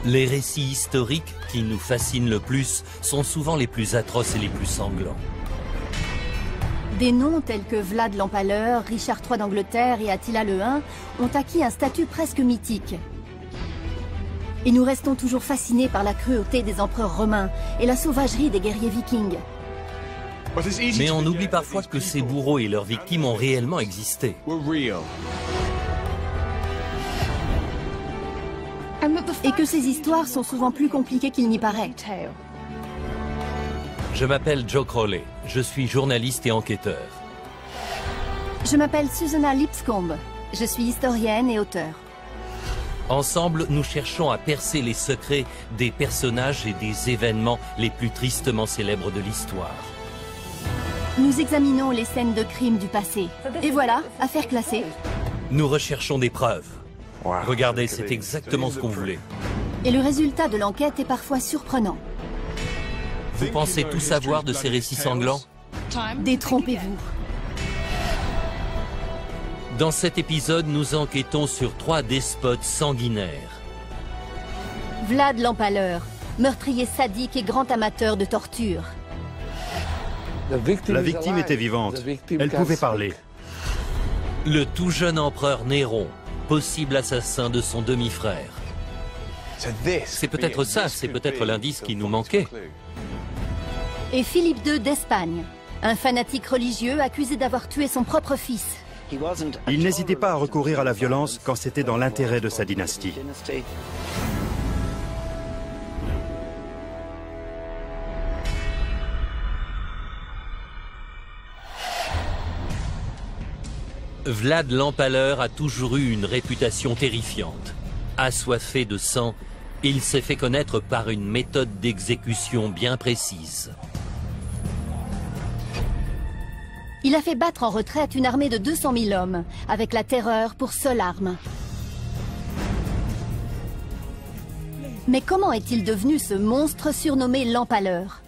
Les récits historiques qui nous fascinent le plus sont souvent les plus atroces et les plus sanglants. Des noms tels que Vlad l'Empaleur, Richard III d'Angleterre et Attila le Hun ont acquis un statut presque mythique. Et nous restons toujours fascinés par la cruauté des empereurs romains et la sauvagerie des guerriers vikings. Mais on oublie parfois que ces bourreaux et leurs victimes ont réellement existé. Et que ces histoires sont souvent plus compliquées qu'il n'y paraît. Je m'appelle Joe Crowley, je suis journaliste et enquêteur. Je m'appelle Susanna Lipscomb, je suis historienne et auteure. Ensemble, nous cherchons à percer les secrets des personnages et des événements les plus tristement célèbres de l'histoire. Nous examinons les scènes de crimes du passé. Et voilà, affaire classée. Nous recherchons des preuves. Regardez, c'est exactement ce qu'on voulait. Et le résultat de l'enquête est parfois surprenant. Vous pensez tout savoir de ces récits sanglants? Détrompez-vous. Dans cet épisode, nous enquêtons sur 3 despotes sanguinaires. Vlad l'Empaleur, meurtrier sadique et grand amateur de torture. La victime était vivante. Elle pouvait parler. Le tout jeune empereur Néron, possible assassin de son demi-frère. C'est peut-être ça, c'est peut-être l'indice qui nous manquait. Et Philippe II d'Espagne, un fanatique religieux accusé d'avoir tué son propre fils. Il n'hésitait pas à recourir à la violence quand c'était dans l'intérêt de sa dynastie. Vlad l'Empaleur a toujours eu une réputation terrifiante. Assoiffé de sang, il s'est fait connaître par une méthode d'exécution bien précise. Il a fait battre en retraite une armée de 200 000 hommes, avec la terreur pour seule arme. Mais comment est-il devenu ce monstre surnommé l'Empaleur?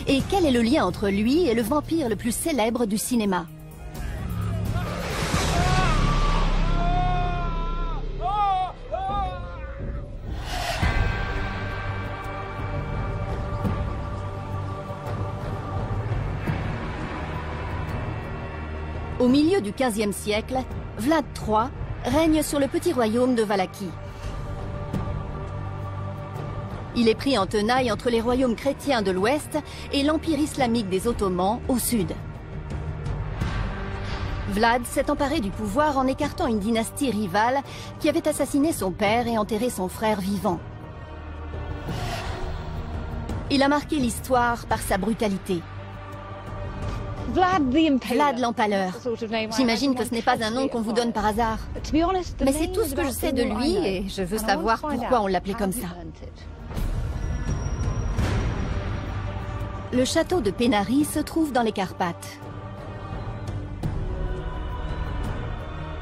Et quel est le lien entre lui et le vampire le plus célèbre du cinéma? Au milieu du XVe siècle, Vlad III règne sur le petit royaume de Valachie. Il est pris en tenaille entre les royaumes chrétiens de l'ouest et l'empire islamique des Ottomans au sud. Vlad s'est emparé du pouvoir en écartant une dynastie rivale qui avait assassiné son père et enterré son frère vivant. Il a marqué l'histoire par sa brutalité. Vlad l'Empaleur. J'imagine que ce n'est pas un nom qu'on vous donne par hasard. Mais c'est tout ce que je sais de lui et je veux savoir pourquoi on l'appelait comme ça. Le château de Pénary se trouve dans les Carpates.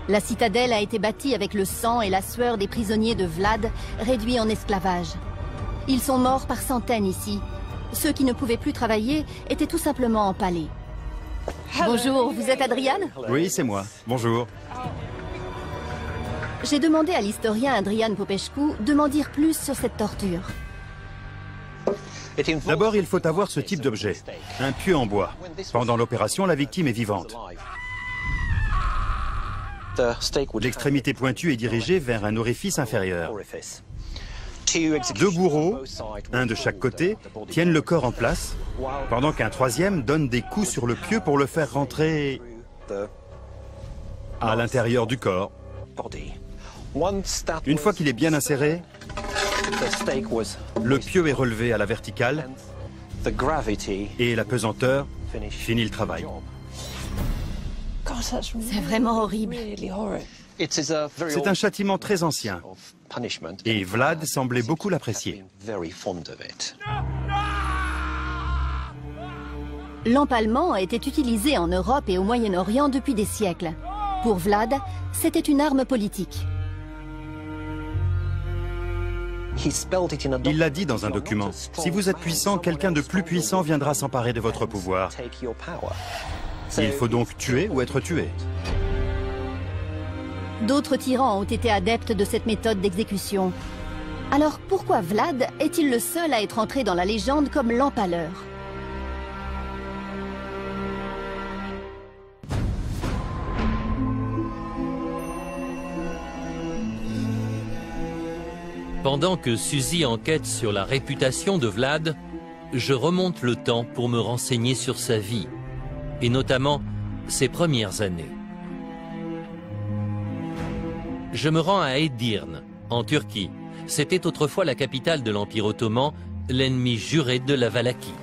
La citadelle a été bâtie avec le sang et la sueur des prisonniers de Vlad, réduits en esclavage. Ils sont morts par centaines ici. Ceux qui ne pouvaient plus travailler étaient tout simplement empalés. Bonjour, vous êtes Adriane? Oui, c'est moi. Bonjour. J'ai demandé à l'historien Adrian Popescu de m'en dire plus sur cette torture. D'abord, il faut avoir ce type d'objet, un pieu en bois. Pendant l'opération, la victime est vivante. L'extrémité pointue est dirigée vers un orifice inférieur. 2 bourreaux, un de chaque côté, tiennent le corps en place, pendant qu'un troisième donne des coups sur le pieu pour le faire rentrer à l'intérieur du corps. Une fois qu'il est bien inséré, le pieu est relevé à la verticale et la pesanteur finit le travail. C'est vraiment horrible. C'est un châtiment très ancien et Vlad semblait beaucoup l'apprécier. L'empalement était utilisé en Europe et au Moyen-Orient depuis des siècles. Pour Vlad, c'était une arme politique. Il l'a dit dans un document. Si vous êtes puissant, quelqu'un de plus puissant viendra s'emparer de votre pouvoir. Il faut donc tuer ou être tué. D'autres tyrans ont été adeptes de cette méthode d'exécution. Alors pourquoi Vlad est-il le seul à être entré dans la légende comme l'Empaleur? Pendant que Suzy enquête sur la réputation de Vlad, je remonte le temps pour me renseigner sur sa vie, et notamment ses premières années. Je me rends à Edirne, en Turquie. C'était autrefois la capitale de l'Empire ottoman, l'ennemi juré de la Valachie.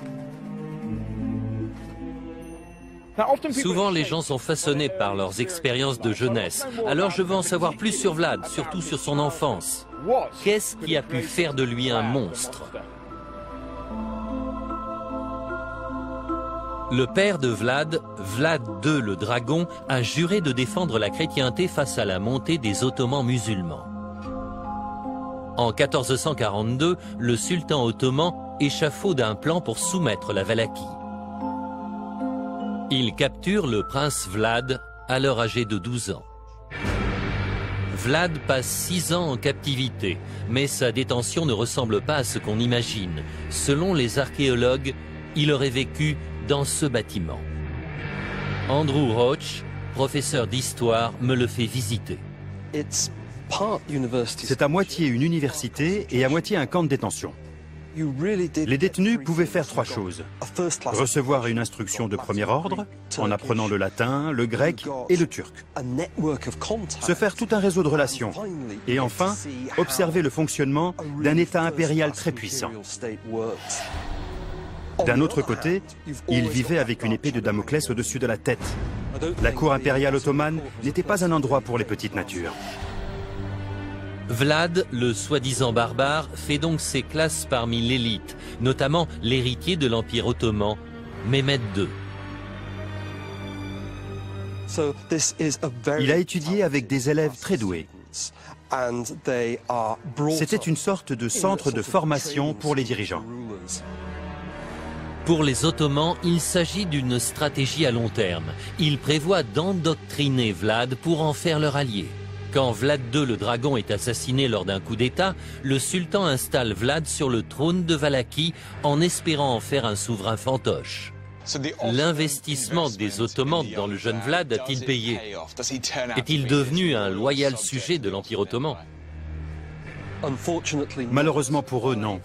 Souvent, les gens sont façonnés par leurs expériences de jeunesse. Alors je veux en savoir plus sur Vlad, surtout sur son enfance. Qu'est-ce qui a pu faire de lui un monstre? Le père de Vlad, Vlad II le Dragon, a juré de défendre la chrétienté face à la montée des Ottomans musulmans. En 1442, le sultan ottoman échafaude un plan pour soumettre la Valachie. Il capture le prince Vlad, alors âgé de 12 ans. Vlad passe 6 ans en captivité, mais sa détention ne ressemble pas à ce qu'on imagine. Selon les archéologues, il aurait vécu dans ce bâtiment. Andrew Roach, professeur d'histoire, me le fait visiter. C'est à moitié une université et à moitié un camp de détention. Les détenus pouvaient faire 3 choses. Recevoir une instruction de premier ordre, en apprenant le latin, le grec et le turc. Se faire tout un réseau de relations. Et enfin, observer le fonctionnement d'un État impérial très puissant. D'un autre côté, ils vivaient avec une épée de Damoclès au-dessus de la tête. La cour impériale ottomane n'était pas un endroit pour les petites natures. Vlad, le soi-disant barbare, fait donc ses classes parmi l'élite, notamment l'héritier de l'Empire ottoman, Mehmed II. Il a étudié avec des élèves très doués. C'était une sorte de centre de formation pour les dirigeants. Pour les Ottomans, il s'agit d'une stratégie à long terme. Ils prévoient d'endoctriner Vlad pour en faire leur allié. Quand Vlad II le Dragon est assassiné lors d'un coup d'État, le sultan installe Vlad sur le trône de Valachie en espérant en faire un souverain fantoche. L'investissement des Ottomans dans le jeune Vlad a-t-il payé? Est-il devenu un loyal sujet de l'Empire ottoman? Malheureusement pour eux, non.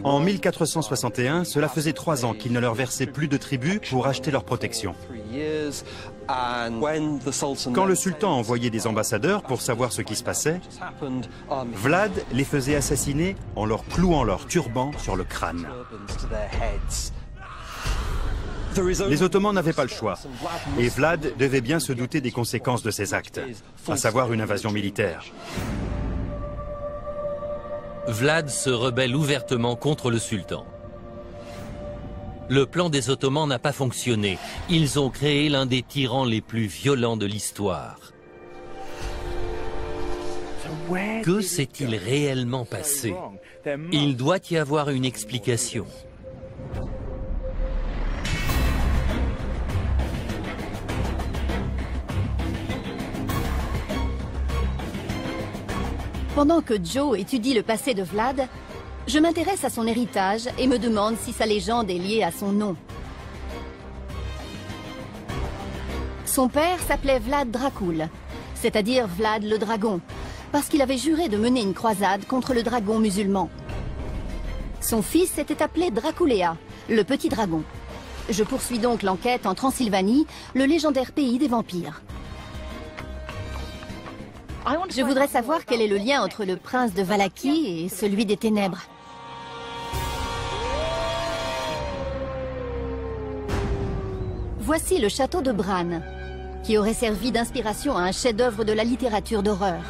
En 1461, cela faisait 3 ans qu'ils ne leur versaient plus de tribut pour acheter leur protection. Quand le sultan envoyait des ambassadeurs pour savoir ce qui se passait, Vlad les faisait assassiner en leur clouant leur turban sur le crâne. Les Ottomans n'avaient pas le choix, et Vlad devait bien se douter des conséquences de ses actes, à savoir une invasion militaire. Vlad se rebelle ouvertement contre le sultan. Le plan des Ottomans n'a pas fonctionné. Ils ont créé l'un des tyrans les plus violents de l'histoire. Que s'est-il réellement passé? Il doit y avoir une explication. Pendant que Joe étudie le passé de Vlad, je m'intéresse à son héritage et me demande si sa légende est liée à son nom. Son père s'appelait Vlad Dracul, c'est-à-dire Vlad le Dragon, parce qu'il avait juré de mener une croisade contre le dragon musulman. Son fils était appelé Draculea, le petit dragon. Je poursuis donc l'enquête en Transylvanie, le légendaire pays des vampires. Je voudrais savoir quel est le lien entre le prince de Valachie et celui des Ténèbres. Voici le château de Bran, qui aurait servi d'inspiration à un chef-d'œuvre de la littérature d'horreur.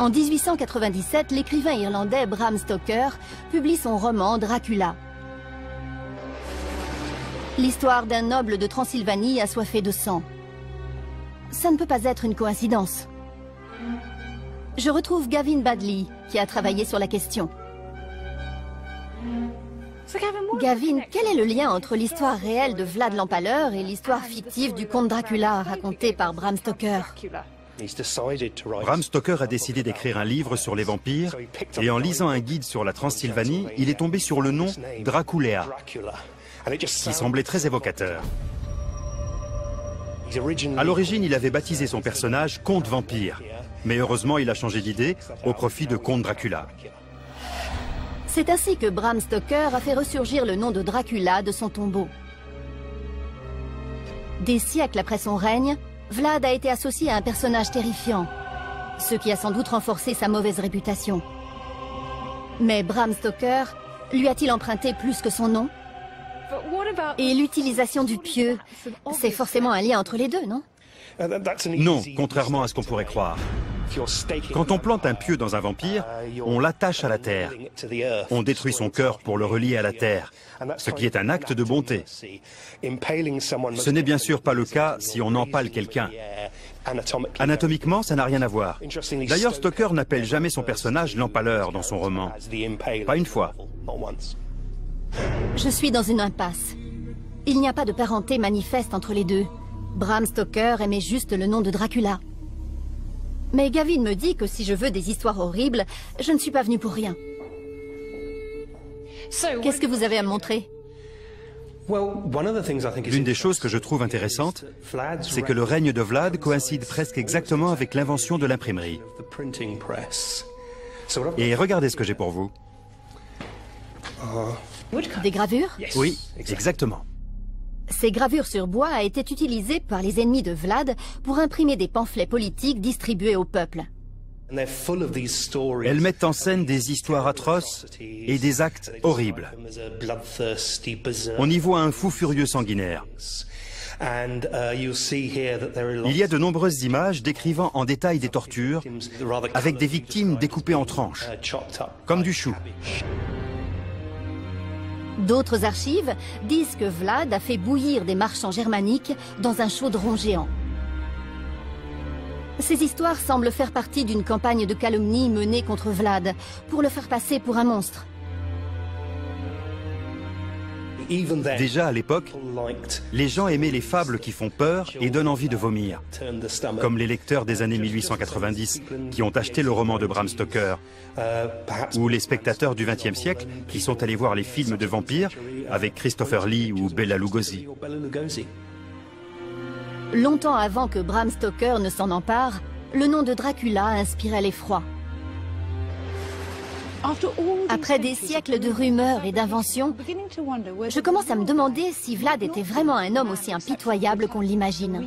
En 1897, l'écrivain irlandais Bram Stoker publie son roman Dracula. L'histoire d'un noble de Transylvanie assoiffé de sang. Ça ne peut pas être une coïncidence. Je retrouve Gavin Badley, qui a travaillé sur la question. Gavin, quel est le lien entre l'histoire réelle de Vlad l'Empaleur et l'histoire fictive du comte Dracula racontée par Bram Stoker? Bram Stoker a décidé d'écrire un livre sur les vampires et en lisant un guide sur la Transylvanie, il est tombé sur le nom Dracula, qui semblait très évocateur. À l'origine, il avait baptisé son personnage Comte Vampire, mais heureusement, il a changé d'idée au profit de Comte Dracula. C'est ainsi que Bram Stoker a fait ressurgir le nom de Dracula de son tombeau. Des siècles après son règne, Vlad a été associé à un personnage terrifiant, ce qui a sans doute renforcé sa mauvaise réputation. Mais Bram Stoker lui a-t-il emprunté plus que son nom? Et l'utilisation du pieu, c'est forcément un lien entre les deux, non? Non, contrairement à ce qu'on pourrait croire. Quand on plante un pieu dans un vampire, on l'attache à la terre. On détruit son cœur pour le relier à la terre, ce qui est un acte de bonté. Ce n'est bien sûr pas le cas si on empale quelqu'un. Anatomiquement, ça n'a rien à voir. D'ailleurs, Stoker n'appelle jamais son personnage l'empaleur dans son roman. Pas une fois. Je suis dans une impasse. Il n'y a pas de parenté manifeste entre les deux. Bram Stoker aimait juste le nom de Dracula. Mais Gavin me dit que si je veux des histoires horribles, je ne suis pas venue pour rien. Qu'est-ce que vous avez à me montrer? L'une des choses que je trouve intéressante, c'est que le règne de Vlad coïncide presque exactement avec l'invention de l'imprimerie. Et regardez ce que j'ai pour vous. Des gravures? Oui, exactement. Ces gravures sur bois a été utilisées par les ennemis de Vlad pour imprimer des pamphlets politiques distribués au peuple. Elles mettent en scène des histoires atroces et des actes horribles. On y voit un fou furieux sanguinaire. Il y a de nombreuses images décrivant en détail des tortures avec des victimes découpées en tranches, comme du chou. D'autres archives disent que Vlad a fait bouillir des marchands germaniques dans un chaudron géant. Ces histoires semblent faire partie d'une campagne de calomnie menée contre Vlad pour le faire passer pour un monstre. Déjà à l'époque, les gens aimaient les fables qui font peur et donnent envie de vomir, comme les lecteurs des années 1890 qui ont acheté le roman de Bram Stoker, ou les spectateurs du XXe siècle qui sont allés voir les films de vampires avec Christopher Lee ou Bela Lugosi. Longtemps avant que Bram Stoker ne s'en empare, le nom de Dracula inspirait l'effroi. Après des siècles de rumeurs et d'inventions, je commence à me demander si Vlad était vraiment un homme aussi impitoyable qu'on l'imagine.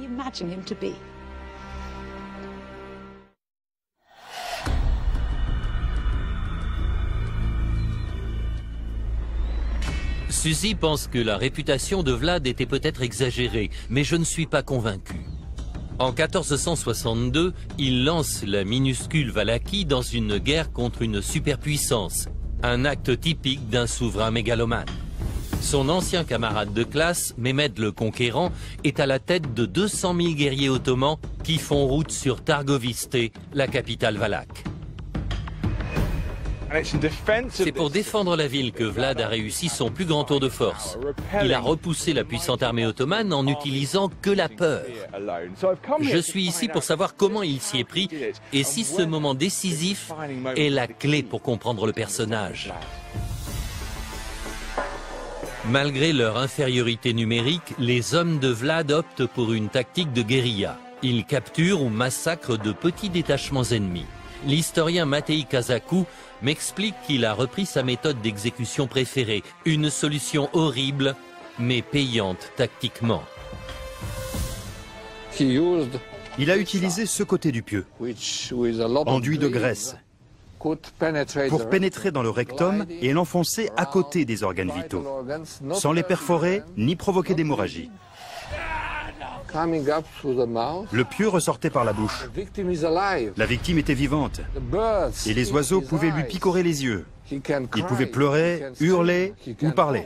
Suzy pense que la réputation de Vlad était peut-être exagérée, mais je ne suis pas convaincu. En 1462, il lance la minuscule Valachie dans une guerre contre une superpuissance, un acte typique d'un souverain mégalomane. Son ancien camarade de classe, Mehmed le Conquérant, est à la tête de 200 000 guerriers ottomans qui font route sur Targoviste, la capitale valaque. C'est pour défendre la ville que Vlad a réussi son plus grand tour de force. Il a repoussé la puissante armée ottomane en n'utilisant que la peur. Je suis ici pour savoir comment il s'y est pris et si ce moment décisif est la clé pour comprendre le personnage. Malgré leur infériorité numérique, les hommes de Vlad optent pour une tactique de guérilla. Ils capturent ou massacrent de petits détachements ennemis. L'historien Matei Kazaku m'explique qu'il a repris sa méthode d'exécution préférée, une solution horrible, mais payante tactiquement. Il a utilisé ce côté du pieu, enduit de graisse, pour pénétrer dans le rectum et l'enfoncer à côté des organes vitaux, sans les perforer ni provoquer d'hémorragie. Le pieu ressortait par la bouche. La victime était vivante et les oiseaux pouvaient lui picorer les yeux. Il pouvait pleurer, hurler ou parler.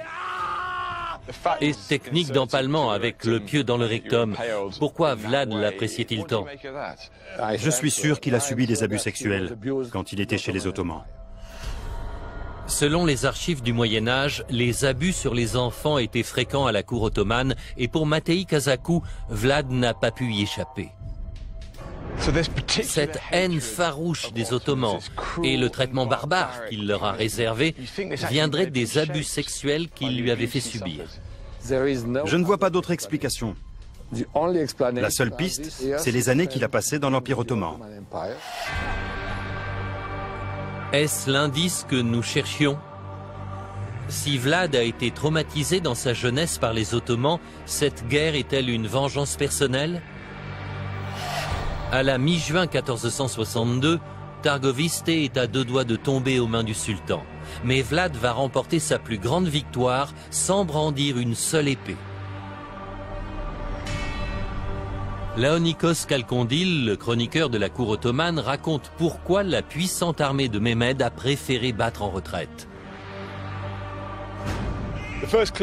Et technique d'empalement avec le pieu dans le rectum. Pourquoi Vlad l'appréciait-il tant? Je suis sûr qu'il a subi des abus sexuels quand il était chez les Ottomans. Selon les archives du Moyen-Âge, les abus sur les enfants étaient fréquents à la cour ottomane et pour Matei Kazaku, Vlad n'a pas pu y échapper. Cette haine farouche des Ottomans et le traitement barbare qu'il leur a réservé viendraient des abus sexuels qu'il lui avait fait subir. Je ne vois pas d'autre explication. La seule piste, c'est les années qu'il a passées dans l'Empire ottoman. Est-ce l'indice que nous cherchions? Si Vlad a été traumatisé dans sa jeunesse par les Ottomans, cette guerre est-elle une vengeance personnelle? À la mi-juin 1462, Targoviste est à 2 doigts de tomber aux mains du sultan. Mais Vlad va remporter sa plus grande victoire sans brandir une seule épée. Laonikos Kalkondil, le chroniqueur de la cour ottomane, raconte pourquoi la puissante armée de Mehmed a préféré battre en retraite.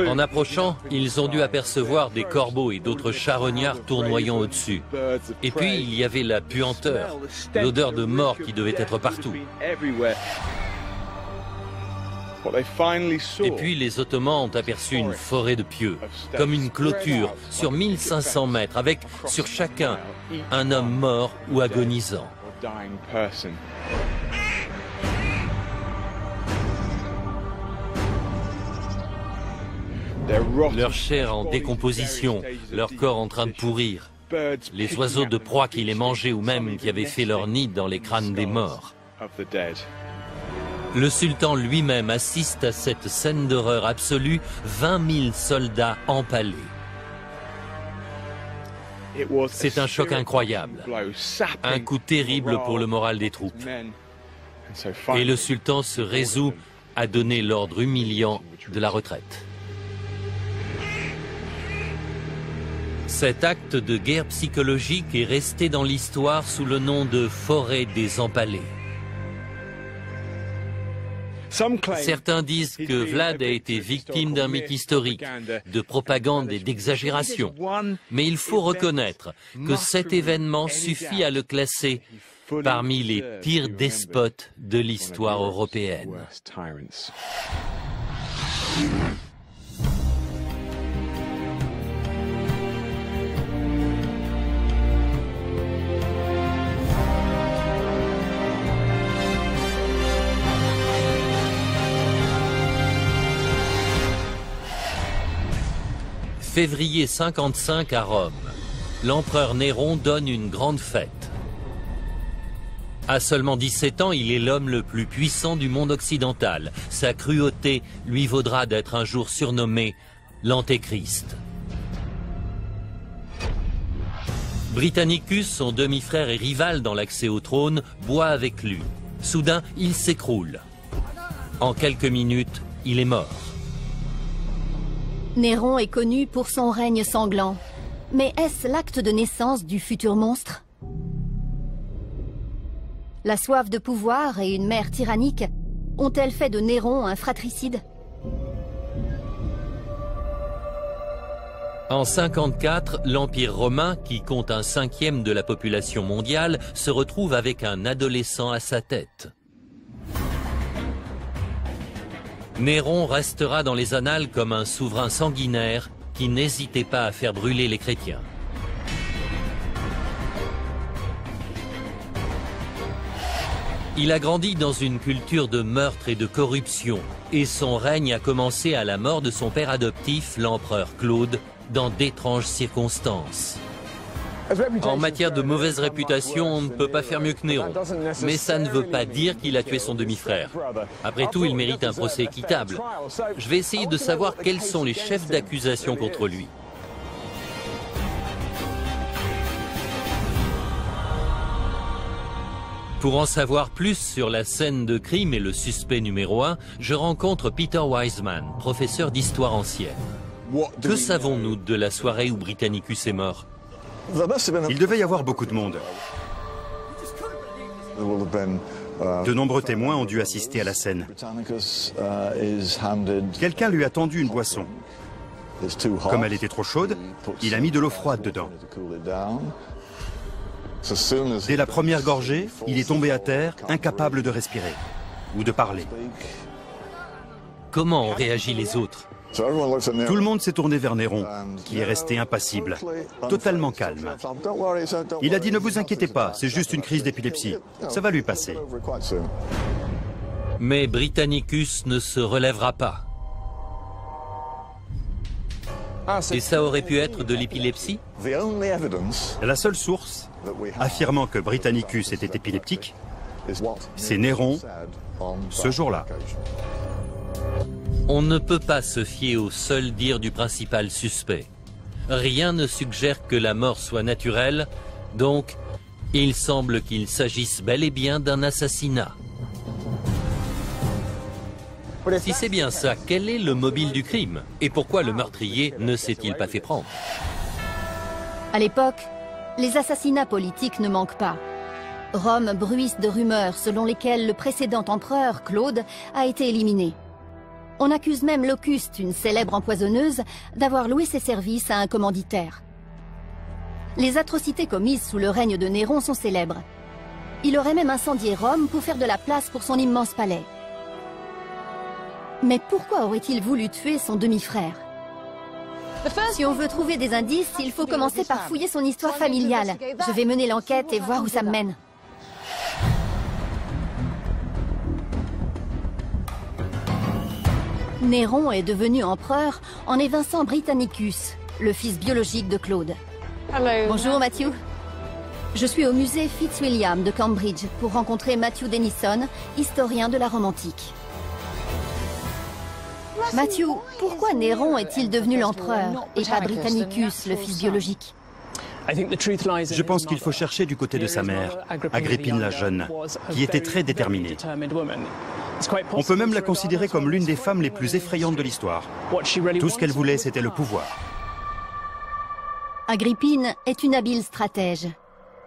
En approchant, ils ont dû apercevoir des corbeaux et d'autres charognards tournoyant au-dessus. Et puis, il y avait la puanteur, l'odeur de mort qui devait être partout. Et puis, les Ottomans ont aperçu une forêt de pieux, comme une clôture sur 1500 mètres, avec, sur chacun, un homme mort ou agonisant. Leur chair en décomposition, leur corps en train de pourrir, les oiseaux de proie qui les mangeaient ou même qui avaient fait leur nid dans les crânes des morts. Le sultan lui-même assiste à cette scène d'horreur absolue, 20 000 soldats empalés. C'est un choc incroyable, un coup terrible pour le moral des troupes. Et le sultan se résout à donner l'ordre humiliant de la retraite. Cet acte de guerre psychologique est resté dans l'histoire sous le nom de forêt des empalés. Certains disent que Vlad a été victime d'un mythe historique, de propagande et d'exagération. Mais il faut reconnaître que cet événement suffit à le classer parmi les pires despotes de l'histoire européenne. Février 55 à Rome, l'empereur Néron donne une grande fête. À seulement 17 ans, il est l'homme le plus puissant du monde occidental. Sa cruauté lui vaudra d'être un jour surnommé l'Antéchrist. Britannicus, son demi-frère et rival dans l'accès au trône, boit avec lui. Soudain, il s'écroule. En quelques minutes, il est mort. Néron est connu pour son règne sanglant. Mais est-ce l'acte de naissance du futur monstre? La soif de pouvoir et une mère tyrannique ont-elles fait de Néron un fratricide? En 54, l'Empire romain, qui compte 1/5 de la population mondiale, se retrouve avec un adolescent à sa tête. Néron restera dans les annales comme un souverain sanguinaire qui n'hésitait pas à faire brûler les chrétiens. Il a grandi dans une culture de meurtre et de corruption, et son règne a commencé à la mort de son père adoptif, l'empereur Claude, dans d'étranges circonstances. En matière de mauvaise réputation, on ne peut pas faire mieux que Néron. Mais ça ne veut pas dire qu'il a tué son demi-frère. Après tout, il mérite un procès équitable. Je vais essayer de savoir quels sont les chefs d'accusation contre lui. Pour en savoir plus sur la scène de crime et le suspect numéro 1, je rencontre Peter Wiseman, professeur d'histoire ancienne. Que savons-nous de la soirée où Britannicus est mort ? Il devait y avoir beaucoup de monde. De nombreux témoins ont dû assister à la scène. Quelqu'un lui a tendu une boisson. Comme elle était trop chaude, il a mis de l'eau froide dedans. Dès la première gorgée, il est tombé à terre, incapable de respirer ou de parler. Comment ont réagi les autres ? Tout le monde s'est tourné vers Néron, qui est resté impassible, totalement calme. Il a dit « Ne vous inquiétez pas, c'est juste une crise d'épilepsie. Ça va lui passer. » Mais Britannicus ne se relèvera pas. Et ça aurait pu être de l'épilepsie? La seule source affirmant que Britannicus était épileptique, c'est Néron, ce jour-là. On ne peut pas se fier au seul dire du principal suspect. Rien ne suggère que la mort soit naturelle, donc il semble qu'il s'agisse bel et bien d'un assassinat. Si c'est bien ça, quel est le mobile du crime? Et pourquoi le meurtrier ne s'est-il pas fait prendre? À l'époque, les assassinats politiques ne manquent pas. Rome bruisse de rumeurs selon lesquelles le précédent empereur, Claude, a été éliminé. On accuse même Locuste, une célèbre empoisonneuse, d'avoir loué ses services à un commanditaire. Les atrocités commises sous le règne de Néron sont célèbres. Il aurait même incendié Rome pour faire de la place pour son immense palais. Mais pourquoi aurait-il voulu tuer son demi-frère? Si on veut trouver des indices, il faut commencer par fouiller son histoire familiale. Je vais mener l'enquête et voir où ça me mène. Néron est devenu empereur en évinçant Britannicus, le fils biologique de Claude. Bonjour Matthew. Je suis au musée Fitzwilliam de Cambridge pour rencontrer Matthew Denison, historien de la Rome antique. Matthew, pourquoi Néron est-il devenu l'empereur et pas Britannicus, le fils biologique? Je pense qu'il faut chercher du côté de sa mère, Agrippine la jeune, qui était très déterminée. On peut même la considérer comme l'une des femmes les plus effrayantes de l'histoire. Tout ce qu'elle voulait, c'était le pouvoir. Agrippine est une habile stratège.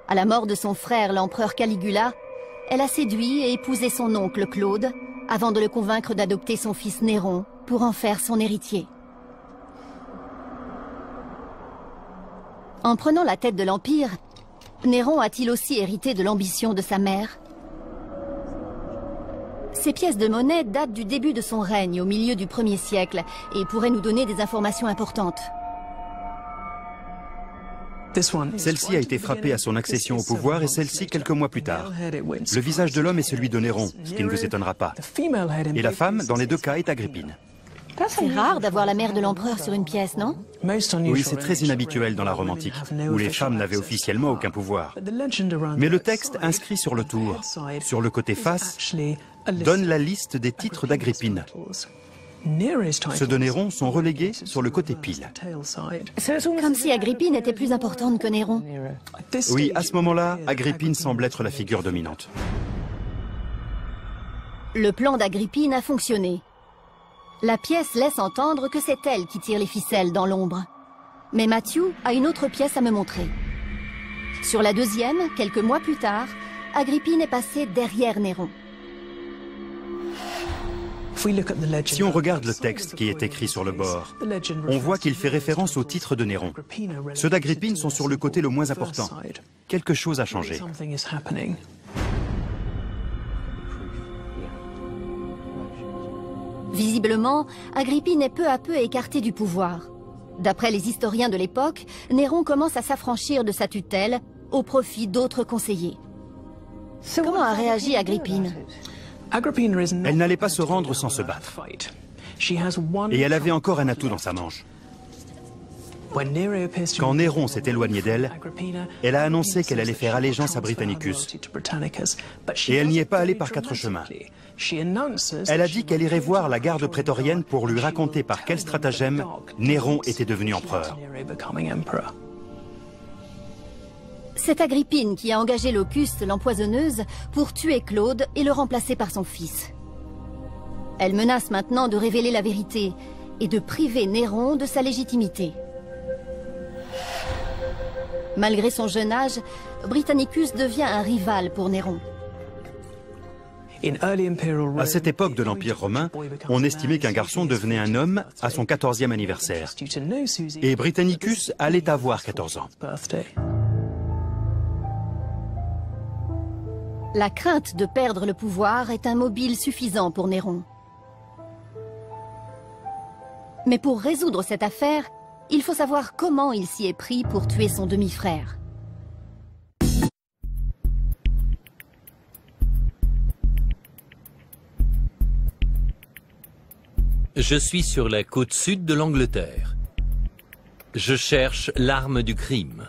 À la mort de son frère, l'empereur Caligula, elle a séduit et épousé son oncle Claude, avant de le convaincre d'adopter son fils Néron pour en faire son héritier. En prenant la tête de l'Empire, Néron a-t-il aussi hérité de l'ambition de sa mère? Ces pièces de monnaie datent du début de son règne, au milieu du 1er siècle, et pourraient nous donner des informations importantes. Celle-ci a été frappée à son accession au pouvoir et celle-ci quelques mois plus tard. Le visage de l'homme est celui de Néron, ce qui ne vous étonnera pas. Et la femme, dans les deux cas, est Agrippine. C'est rare d'avoir la mère de l'empereur sur une pièce, non? Oui, c'est très inhabituel dans la Rome antique, où les femmes n'avaient officiellement aucun pouvoir. Mais le texte inscrit sur le tour, sur le côté face, donne la liste des titres d'Agrippine. Ceux de Néron sont relégués sur le côté pile. Comme si Agrippine était plus importante que Néron. Oui, à ce moment-là, Agrippine semble être la figure dominante. Le plan d'Agrippine a fonctionné. La pièce laisse entendre que c'est elle qui tire les ficelles dans l'ombre. Mais Matthew a une autre pièce à me montrer. Sur la deuxième, quelques mois plus tard, Agrippine est passée derrière Néron. Si on regarde le texte qui est écrit sur le bord, on voit qu'il fait référence au titre de Néron. Ceux d'Agrippine sont sur le côté le moins important. Quelque chose a changé. Visiblement, Agrippine est peu à peu écartée du pouvoir. D'après les historiens de l'époque, Néron commence à s'affranchir de sa tutelle au profit d'autres conseillers. Comment a réagi Agrippine? Elle n'allait pas se rendre sans se battre. Et elle avait encore un atout dans sa manche. Quand Néron s'est éloigné d'elle, elle a annoncé qu'elle allait faire allégeance à Britannicus. Et elle n'y est pas allée par 4 chemins. Elle a dit qu'elle irait voir la garde prétorienne pour lui raconter par quel stratagème Néron était devenu empereur. C'est Agrippine qui a engagé Locuste, l'empoisonneuse, pour tuer Claude et le remplacer par son fils. Elle menace maintenant de révéler la vérité et de priver Néron de sa légitimité. Malgré son jeune âge, Britannicus devient un rival pour Néron. À cette époque de l'Empire romain, on estimait qu'un garçon devenait un homme à son 14e anniversaire. Et Britannicus allait avoir 14 ans. La crainte de perdre le pouvoir est un mobile suffisant pour Néron. Mais pour résoudre cette affaire, il faut savoir comment il s'y est pris pour tuer son demi-frère. Je suis sur la côte sud de l'Angleterre. Je cherche l'arme du crime.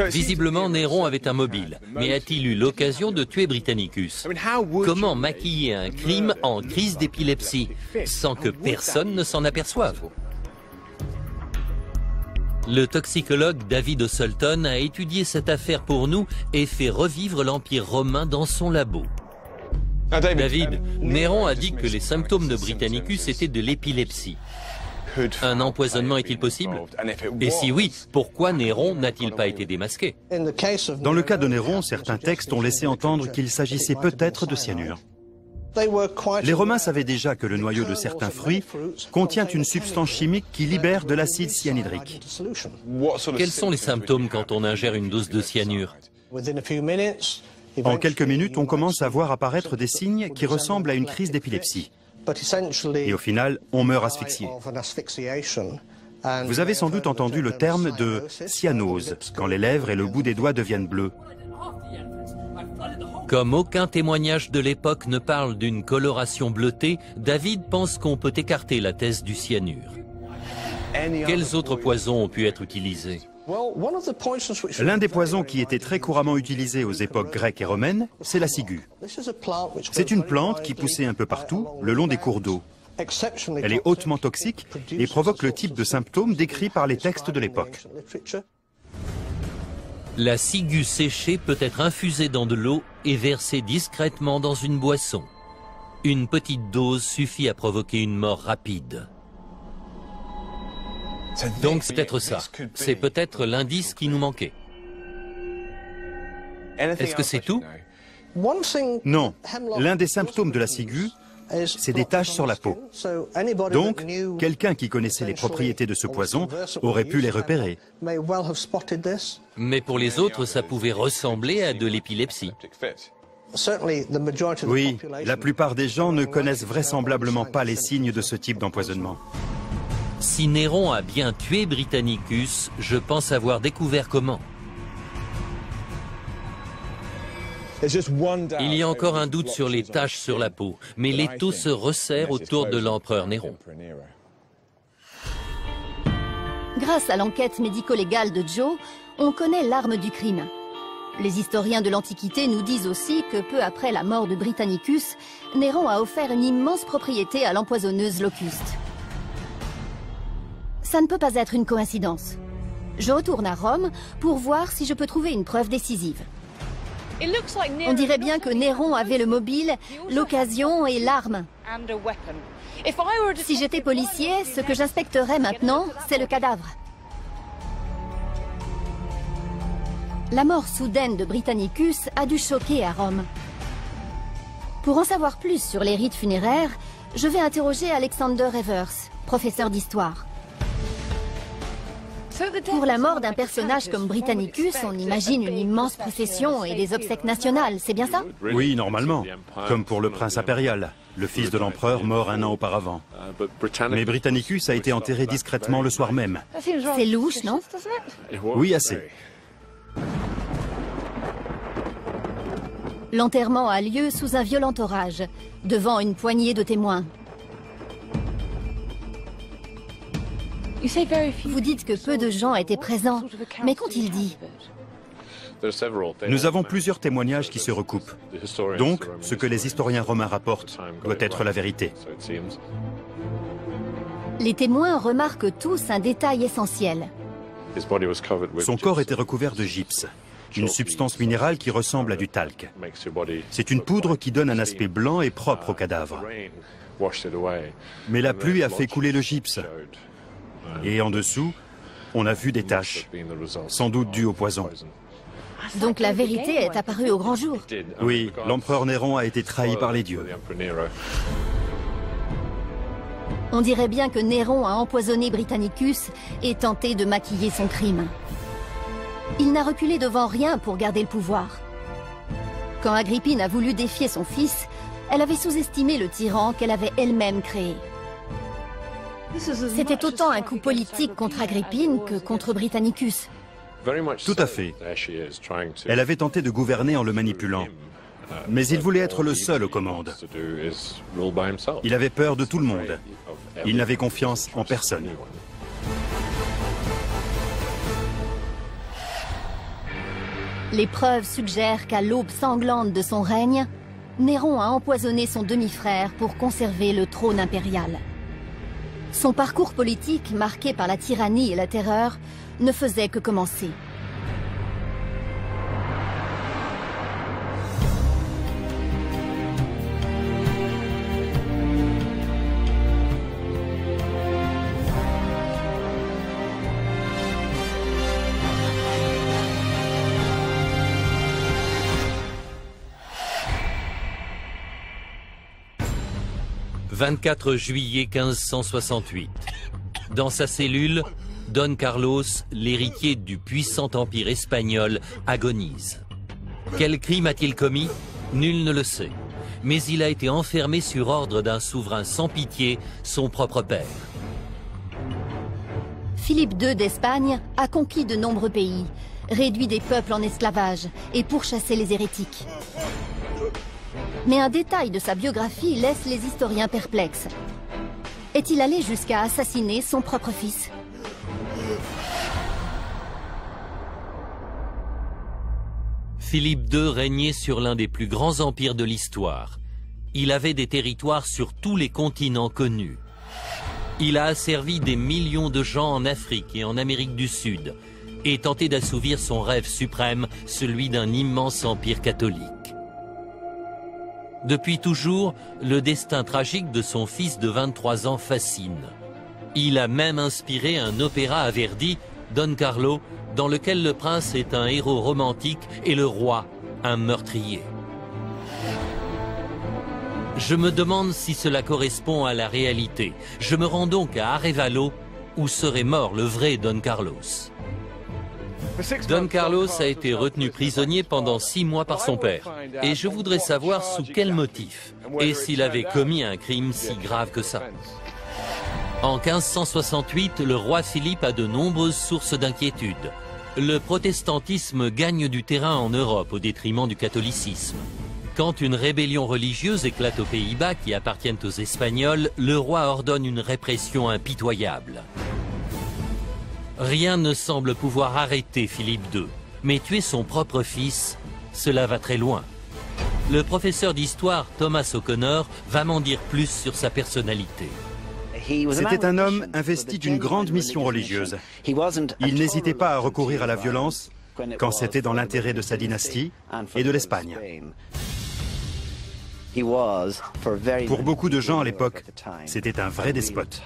Visiblement, Néron avait un mobile, mais a-t-il eu l'occasion de tuer Britannicus? Comment maquiller un crime en crise d'épilepsie sans que personne ne s'en aperçoive? Le toxicologue David O'Sulton a étudié cette affaire pour nous et fait revivre l'Empire romain dans son labo. David, Néron a dit que les symptômes de Britannicus étaient de l'épilepsie. Un empoisonnement est-il possible? Et si oui, pourquoi Néron n'a-t-il pas été démasqué? Dans le cas de Néron, certains textes ont laissé entendre qu'il s'agissait peut-être de cyanure. Les Romains savaient déjà que le noyau de certains fruits contient une substance chimique qui libère de l'acide cyanhydrique. Quels sont les symptômes quand on ingère une dose de cyanure? En quelques minutes, on commence à voir apparaître des signes qui ressemblent à une crise d'épilepsie. Et au final, on meurt asphyxié. Vous avez sans doute entendu le terme de cyanose, quand les lèvres et le bout des doigts deviennent bleus. Comme aucun témoignage de l'époque ne parle d'une coloration bleutée, David pense qu'on peut écarter la thèse du cyanure. Quels autres poisons ont pu être utilisés? L'un des poisons qui était très couramment utilisé aux époques grecques et romaines, c'est la ciguë. C'est une plante qui poussait un peu partout, le long des cours d'eau. Elle est hautement toxique et provoque le type de symptômes décrits par les textes de l'époque. La ciguë séchée peut être infusée dans de l'eau et versée discrètement dans une boisson. Une petite dose suffit à provoquer une mort rapide. Donc c'est peut-être ça. C'est peut-être l'indice qui nous manquait. Est-ce que c'est tout? Non. L'un des symptômes de la ciguë, c'est des taches sur la peau. Donc, quelqu'un qui connaissait les propriétés de ce poison aurait pu les repérer. Mais pour les autres, ça pouvait ressembler à de l'épilepsie. Oui, la plupart des gens ne connaissent vraisemblablement pas les signes de ce type d'empoisonnement. Si Néron a bien tué Britannicus, je pense avoir découvert comment. Il y a encore un doute sur les taches sur la peau, mais l'étau se resserre autour de l'empereur Néron. Grâce à l'enquête médico-légale de Joe, on connaît l'arme du crime. Les historiens de l'Antiquité nous disent aussi que peu après la mort de Britannicus, Néron a offert une immense propriété à l'empoisonneuse Locuste. Ça ne peut pas être une coïncidence. Je retourne à Rome pour voir si je peux trouver une preuve décisive. On dirait bien que Néron avait le mobile, l'occasion et l'arme. Si j'étais policier, ce que j'inspecterais maintenant, c'est le cadavre. La mort soudaine de Britannicus a dû choquer à Rome. Pour en savoir plus sur les rites funéraires, je vais interroger Alexander Evers, professeur d'histoire. Pour la mort d'un personnage comme Britannicus, on imagine une immense procession et des obsèques nationales, c'est bien ça? Oui, normalement. Comme pour le prince impérial, le fils de l'empereur mort un an auparavant. Mais Britannicus a été enterré discrètement le soir même. C'est louche, non? Oui, assez. L'enterrement a lieu sous un violent orage, devant une poignée de témoins. Vous dites que peu de gens étaient présents, mais qu'ont-ils dit? Nous avons plusieurs témoignages qui se recoupent. Donc, ce que les historiens romains rapportent doit être la vérité. Les témoins remarquent tous un détail essentiel. Son corps était recouvert de gypse, une substance minérale qui ressemble à du talc. C'est une poudre qui donne un aspect blanc et propre au cadavre. Mais la pluie a fait couler le gypse. Et en dessous, on a vu des taches, sans doute dues au poison. Donc la vérité est apparue au grand jour. Oui, l'empereur Néron a été trahi par les dieux. On dirait bien que Néron a empoisonné Britannicus et tenté de maquiller son crime. Il n'a reculé devant rien pour garder le pouvoir. Quand Agrippine a voulu défier son fils, elle avait sous-estimé le tyran qu'elle avait elle-même créé. C'était autant un coup politique contre Agrippine que contre Britannicus. Tout à fait. Elle avait tenté de gouverner en le manipulant. Mais il voulait être le seul aux commandes. Il avait peur de tout le monde. Il n'avait confiance en personne. Les preuves suggèrent qu'à l'aube sanglante de son règne, Néron a empoisonné son demi-frère pour conserver le trône impérial. Son parcours politique, marqué par la tyrannie et la terreur, ne faisait que commencer. « 24 juillet 1568. Dans sa cellule, Don Carlos, l'héritier du puissant empire espagnol, agonise. Quel crime a-t-il commis? Nul ne le sait. Mais il a été enfermé sur ordre d'un souverain sans pitié, son propre père. Philippe II d'Espagne a conquis de nombreux pays, réduit des peuples en esclavage et pourchassé les hérétiques. Mais un détail de sa biographie laisse les historiens perplexes. Est-il allé jusqu'à assassiner son propre fils? Philippe II régnait sur l'un des plus grands empires de l'histoire. Il avait des territoires sur tous les continents connus. Il a asservi des millions de gens en Afrique et en Amérique du Sud et tenté d'assouvir son rêve suprême, celui d'un immense empire catholique. Depuis toujours, le destin tragique de son fils de 23 ans fascine. Il a même inspiré un opéra à Verdi, Don Carlo, dans lequel le prince est un héros romantique et le roi un meurtrier. Je me demande si cela correspond à la réalité. Je me rends donc à Arévalo, où serait mort le vrai Don Carlos. Don Carlos a été retenu prisonnier pendant 6 mois par son père. Et je voudrais savoir sous quel motif, et s'il avait commis un crime si grave que ça. En 1568, le roi Philippe a de nombreuses sources d'inquiétude. Le protestantisme gagne du terrain en Europe au détriment du catholicisme. Quand une rébellion religieuse éclate aux Pays-Bas qui appartiennent aux Espagnols, le roi ordonne une répression impitoyable. Rien ne semble pouvoir arrêter Philippe II, mais tuer son propre fils, cela va très loin. Le professeur d'histoire Thomas O'Connor va m'en dire plus sur sa personnalité. C'était un homme investi d'une grande mission religieuse. Il n'hésitait pas à recourir à la violence quand c'était dans l'intérêt de sa dynastie et de l'Espagne. Pour beaucoup de gens à l'époque, c'était un vrai despote.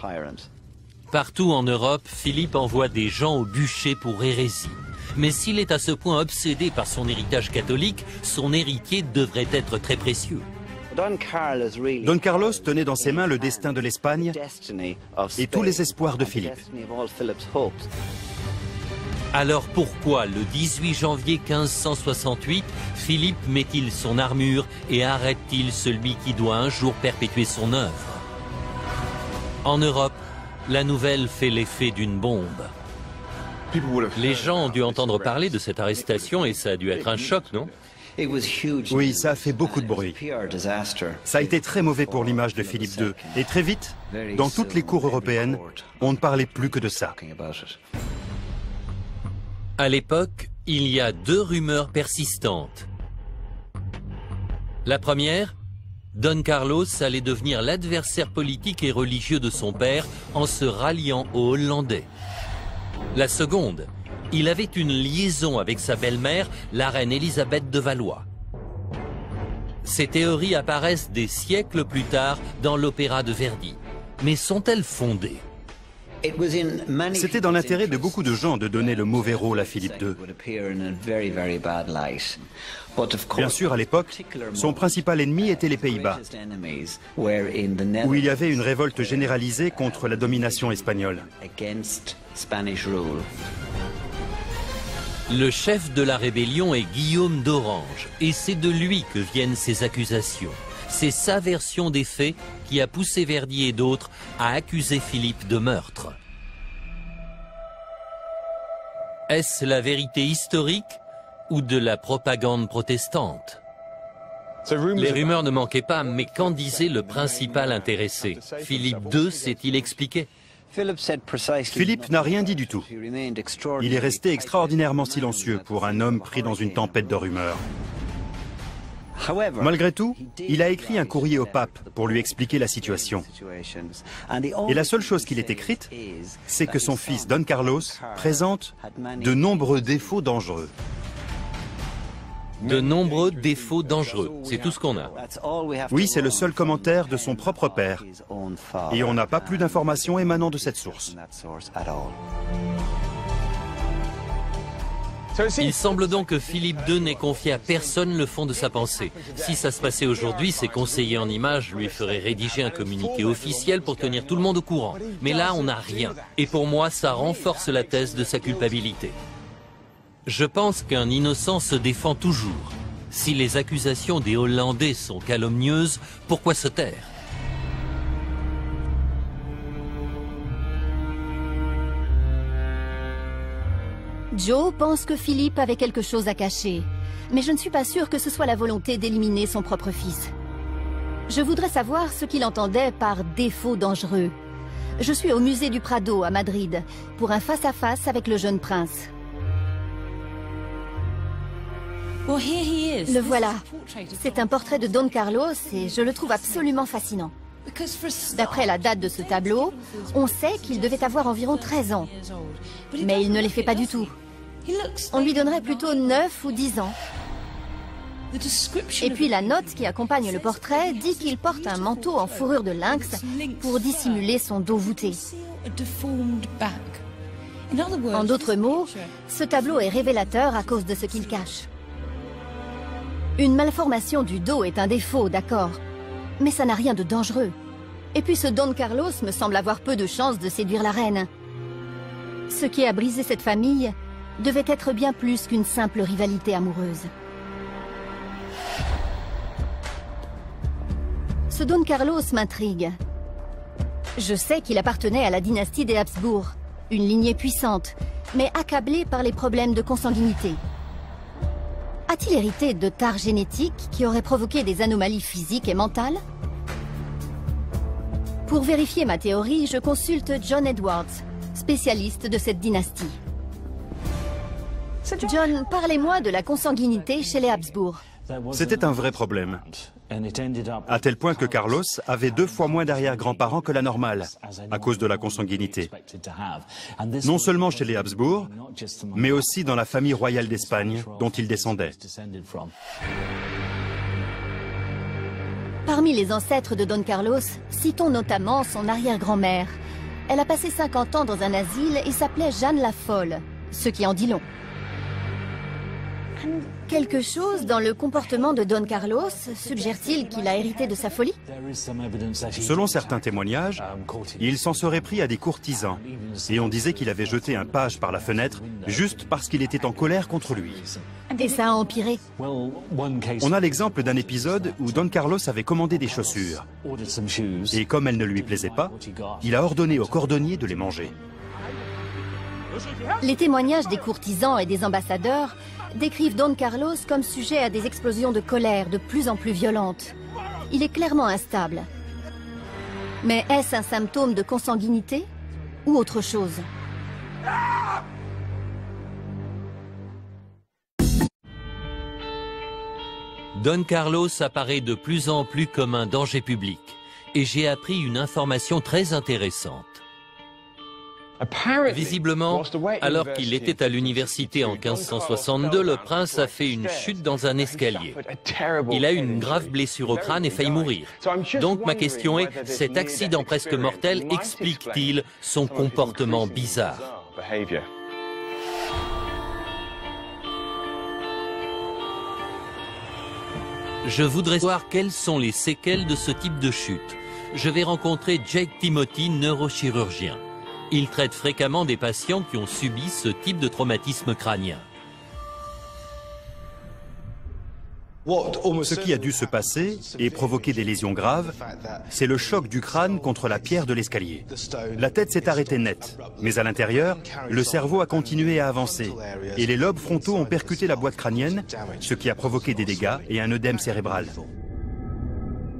Partout en Europe, Philippe envoie des gens au bûcher pour hérésie. Mais s'il est à ce point obsédé par son héritage catholique, son héritier devrait être très précieux. Don Carlos tenait dans ses mains le destin de l'Espagne et tous les espoirs de Philippe. Alors pourquoi, le 18 janvier 1568, Philippe met-il son armure et arrête-t-il celui qui doit un jour perpétuer son œuvre? En Europe, la nouvelle fait l'effet d'une bombe. Les gens ont dû entendre parler de cette arrestation et ça a dû être un choc, non? Oui, ça a fait beaucoup de bruit. Ça a été très mauvais pour l'image de Philippe II. Et très vite, dans toutes les cours européennes, on ne parlait plus que de ça. À l'époque, il y a 2 rumeurs persistantes. La première, Don Carlos allait devenir l'adversaire politique et religieux de son père en se ralliant aux Hollandais. La seconde, il avait une liaison avec sa belle-mère, la reine Élisabeth de Valois. Ces théories apparaissent des siècles plus tard dans l'opéra de Verdi. Mais sont-elles fondées? C'était dans l'intérêt de beaucoup de gens de donner le mauvais rôle à Philippe II. Bien sûr, à l'époque, son principal ennemi était les Pays-Bas, où il y avait une révolte généralisée contre la domination espagnole. Le chef de la rébellion est Guillaume d'Orange, et c'est de lui que viennent ces accusations. C'est sa version des faits qui a poussé Verdi et d'autres à accuser Philippe de meurtre. Est-ce la vérité historique ou de la propagande protestante? Les rumeurs ne manquaient pas, mais qu'en disait le principal intéressé? Philippe II s'est-il expliqué? Philippe n'a rien dit du tout. Il est resté extraordinairement silencieux pour un homme pris dans une tempête de rumeurs. Malgré tout, il a écrit un courrier au pape pour lui expliquer la situation. Et la seule chose qu'il ait écrite, c'est que son fils Don Carlos présente de nombreux défauts dangereux. De nombreux défauts dangereux, c'est tout ce qu'on a. Oui, c'est le seul commentaire de son propre père. Et on n'a pas plus d'informations émanant de cette source. Il semble donc que Philippe II n'ait confié à personne le fond de sa pensée. Si ça se passait aujourd'hui, ses conseillers en images lui feraient rédiger un communiqué officiel pour tenir tout le monde au courant. Mais là, on n'a rien. Et pour moi, ça renforce la thèse de sa culpabilité. Je pense qu'un innocent se défend toujours. Si les accusations des Hollandais sont calomnieuses, pourquoi se taire? Joe pense que Philippe avait quelque chose à cacher, mais je ne suis pas sûre que ce soit la volonté d'éliminer son propre fils. Je voudrais savoir ce qu'il entendait par défaut dangereux. Je suis au musée du Prado à Madrid pour un face-à-face avec le jeune prince. Le voilà. C'est un portrait de Don Carlos et je le trouve absolument fascinant. D'après la date de ce tableau, on sait qu'il devait avoir environ 13 ans. Mais il ne les fait pas du tout. On lui donnerait plutôt 9 ou 10 ans. Et puis la note qui accompagne le portrait dit qu'il porte un manteau en fourrure de lynx pour dissimuler son dos voûté. En d'autres mots, ce tableau est révélateur à cause de ce qu'il cache. Une malformation du dos est un défaut, d'accord, mais ça n'a rien de dangereux. Et puis ce Don Carlos me semble avoir peu de chances de séduire la reine. Ce qui a brisé cette famille devait être bien plus qu'une simple rivalité amoureuse. Ce Don Carlos m'intrigue. Je sais qu'il appartenait à la dynastie des Habsbourg, une lignée puissante, mais accablée par les problèmes de consanguinité. A-t-il hérité de tares génétiques qui auraient provoqué des anomalies physiques et mentales? Pour vérifier ma théorie, je consulte John Edwards, spécialiste de cette dynastie. John, parlez-moi de la consanguinité chez les Habsbourg. C'était un vrai problème, à tel point que Carlos avait 2 fois moins d'arrière-grands-parents que la normale, à cause de la consanguinité. Non seulement chez les Habsbourg, mais aussi dans la famille royale d'Espagne, dont il descendait. Parmi les ancêtres de Don Carlos, citons notamment son arrière-grand-mère. Elle a passé 50 ans dans un asile et s'appelait Jeanne la Folle, ce qui en dit long. Quelque chose dans le comportement de Don Carlos suggère-t-il qu'il a hérité de sa folie? Selon certains témoignages, il s'en serait pris à des courtisans, et on disait qu'il avait jeté un page par la fenêtre juste parce qu'il était en colère contre lui. Et ça a empiré. On a l'exemple d'un épisode où Don Carlos avait commandé des chaussures, et comme elles ne lui plaisaient pas, il a ordonné aux cordonniers de les manger. Les témoignages des courtisans et des ambassadeurs décrivent Don Carlos comme sujet à des explosions de colère de plus en plus violentes. Il est clairement instable. Mais est-ce un symptôme de consanguinité ou autre chose? Don Carlos apparaît de plus en plus comme un danger public. Et j'ai appris une information très intéressante. Visiblement, alors qu'il était à l'université en 1562, le prince a fait une chute dans un escalier. Il a eu une grave blessure au crâne et failli mourir. Donc ma question est, cet accident presque mortel explique-t-il son comportement bizarre? Je voudrais savoir quelles sont les séquelles de ce type de chute. Je vais rencontrer Jake Timothy, neurochirurgien. Il traite fréquemment des patients qui ont subi ce type de traumatisme crânien. Ce qui a dû se passer et provoquer des lésions graves, c'est le choc du crâne contre la pierre de l'escalier. La tête s'est arrêtée net, mais à l'intérieur, le cerveau a continué à avancer et les lobes frontaux ont percuté la boîte crânienne, ce qui a provoqué des dégâts et un œdème cérébral.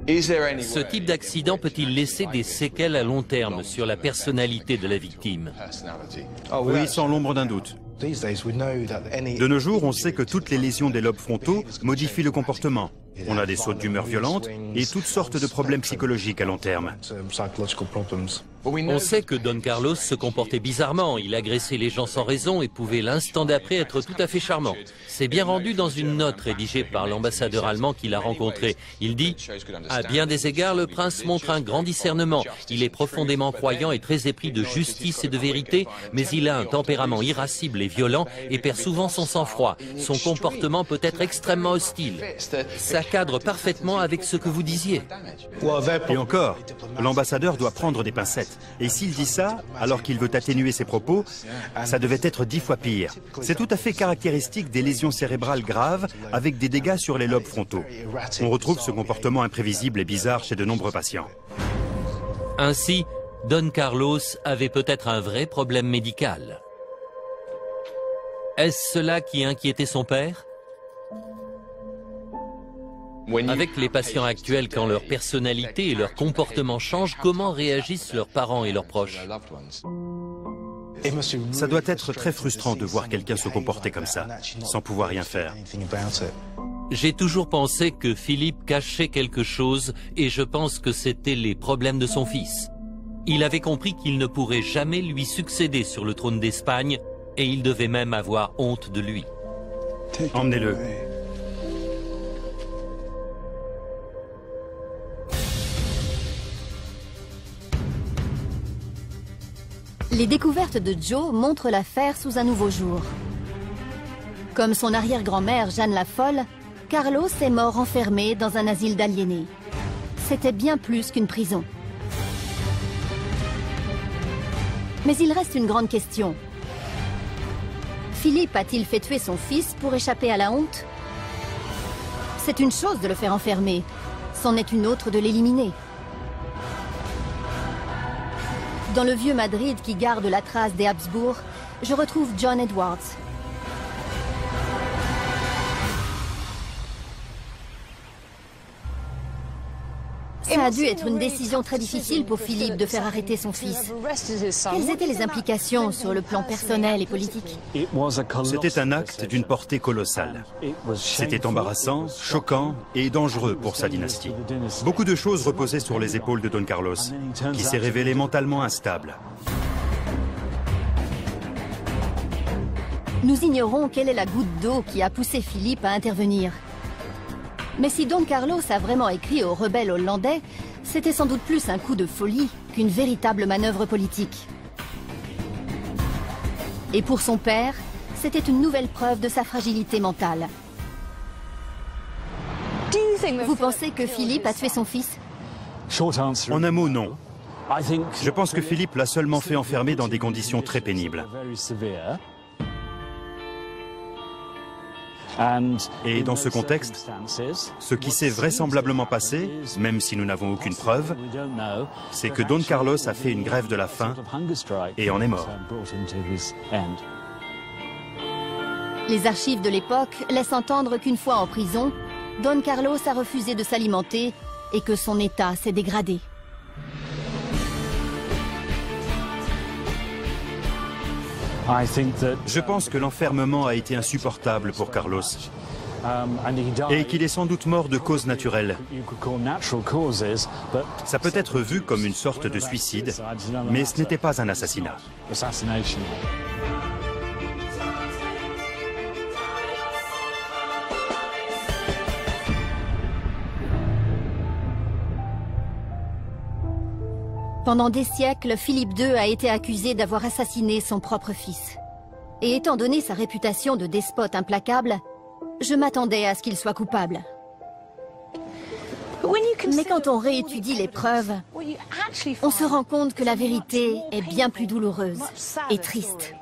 Ce type d'accident peut-il laisser des séquelles à long terme sur la personnalité de la victime? Oui, sans l'ombre d'un doute. De nos jours, on sait que toutes les lésions des lobes frontaux modifient le comportement. On a des sautes d'humeur violentes et toutes sortes de problèmes psychologiques à long terme. On sait que Don Carlos se comportait bizarrement, il agressait les gens sans raison et pouvait l'instant d'après être tout à fait charmant. C'est bien rendu dans une note rédigée par l'ambassadeur allemand qui l'a rencontré. Il dit « À bien des égards, le prince montre un grand discernement. Il est profondément croyant et très épris de justice et de vérité, mais il a un tempérament irascible et violent et perd souvent son sang-froid. Son comportement peut être extrêmement hostile. Ça cadre parfaitement avec ce que vous disiez. » Et encore, l'ambassadeur doit prendre des pincettes. Et s'il dit ça, alors qu'il veut atténuer ses propos, ça devait être 10 fois pire. C'est tout à fait caractéristique des lésions cérébrales graves avec des dégâts sur les lobes frontaux. On retrouve ce comportement imprévisible et bizarre chez de nombreux patients. Ainsi, Don Carlos avait peut-être un vrai problème médical. Est-ce cela qui inquiétait son père? Avec les patients actuels, quand leur personnalité et leur comportement changent, comment réagissent leurs parents et leurs proches? Ça doit être très frustrant de voir quelqu'un se comporter comme ça, sans pouvoir rien faire. J'ai toujours pensé que Philippe cachait quelque chose et je pense que c'était les problèmes de son fils. Il avait compris qu'il ne pourrait jamais lui succéder sur le trône d'Espagne et il devait même avoir honte de lui. Emmenez-le. Les découvertes de Joe montrent l'affaire sous un nouveau jour. Comme son arrière-grand-mère Jeanne la Folle, Carlos est mort enfermé dans un asile d'aliénés. C'était bien plus qu'une prison. Mais il reste une grande question. Philippe a-t-il fait tuer son fils pour échapper à la honte? C'est une chose de le faire enfermer, c'en est une autre de l'éliminer. Dans le vieux Madrid qui garde la trace des Habsbourg, je retrouve John Edwards. Ça a dû être une décision très difficile pour Philippe de faire arrêter son fils. Quelles étaient les implications sur le plan personnel et politique? C'était un acte d'une portée colossale. C'était embarrassant, choquant et dangereux pour sa dynastie. Beaucoup de choses reposaient sur les épaules de Don Carlos, qui s'est révélé mentalement instable. Nous ignorons quelle est la goutte d'eau qui a poussé Philippe à intervenir. Mais si Don Carlos a vraiment écrit aux rebelles hollandais, c'était sans doute plus un coup de folie qu'une véritable manœuvre politique. Et pour son père, c'était une nouvelle preuve de sa fragilité mentale. Vous pensez que Philippe a tué son fils? En un mot, non. Je pense que Philippe l'a seulement fait enfermer dans des conditions très pénibles. Et dans ce contexte, ce qui s'est vraisemblablement passé, même si nous n'avons aucune preuve, c'est que Don Carlos a fait une grève de la faim et en est mort. Les archives de l'époque laissent entendre qu'une fois en prison, Don Carlos a refusé de s'alimenter et que son état s'est dégradé. Je pense que l'enfermement a été insupportable pour Carlos et qu'il est sans doute mort de causes naturelles. Ça peut être vu comme une sorte de suicide, mais ce n'était pas un assassinat. Pendant des siècles, Philippe II a été accusé d'avoir assassiné son propre fils. Et étant donné sa réputation de despote implacable, je m'attendais à ce qu'il soit coupable. Mais quand on réétudie les preuves, on se rend compte que la vérité est bien plus douloureuse et triste.